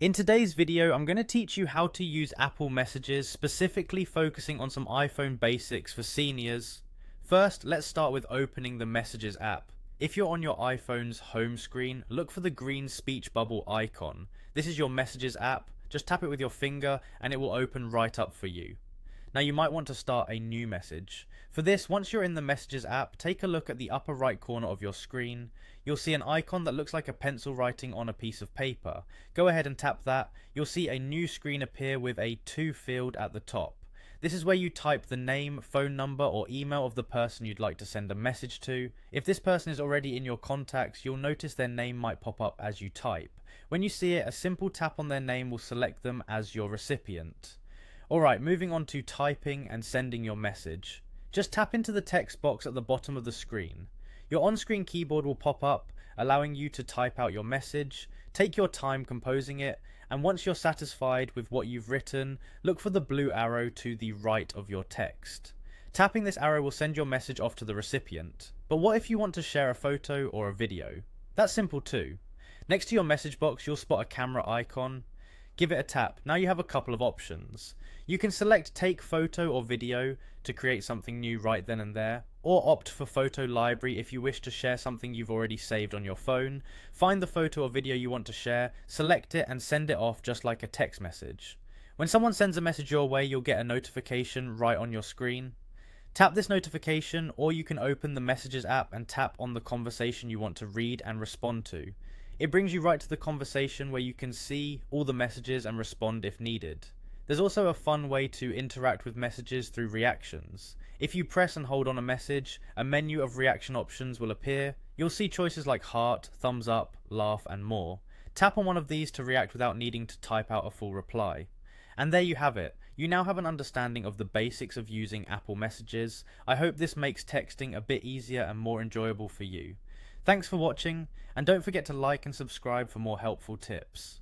In today's video, I'm going to teach you how to use Apple Messages, specifically focusing on some iPhone basics for seniors. First, let's start with opening the Messages app. If you're on your iPhone's home screen, look for the green speech bubble icon. This is your Messages app. Just tap it with your finger and it will open right up for you. Now you might want to start a new message. For this, once you're in the Messages app, take a look at the upper right corner of your screen. You'll see an icon that looks like a pencil writing on a piece of paper. Go ahead and tap that. You'll see a new screen appear with a to field at the top. This is where you type the name, phone number or email of the person you'd like to send a message to. If this person is already in your contacts, you'll notice their name might pop up as you type. When you see it, a simple tap on their name will select them as your recipient. Alright, moving on to typing and sending your message. Just tap into the text box at the bottom of the screen. Your on-screen keyboard will pop up, allowing you to type out your message. Take your time composing it, and once you're satisfied with what you've written, look for the blue arrow to the right of your text. Tapping this arrow will send your message off to the recipient. But what if you want to share a photo or a video? That's simple too. Next to your message box, you'll spot a camera icon. Give it a tap. Now you have a couple of options. You can select take photo or video to create something new right then and there, or opt for photo library if you wish to share something you've already saved on your phone. Find the photo or video you want to share, select it and send it off just like a text message. When someone sends a message your way, you'll get a notification right on your screen. Tap this notification, or you can open the Messages app and tap on the conversation you want to read and respond to. It brings you right to the conversation where you can see all the messages and respond if needed. There's also a fun way to interact with messages through reactions. If you press and hold on a message, a menu of reaction options will appear. You'll see choices like heart, thumbs up, laugh and more. Tap on one of these to react without needing to type out a full reply. And there you have it. You now have an understanding of the basics of using Apple Messages. I hope this makes texting a bit easier and more enjoyable for you. Thanks for watching, and don't forget to like and subscribe for more helpful tips.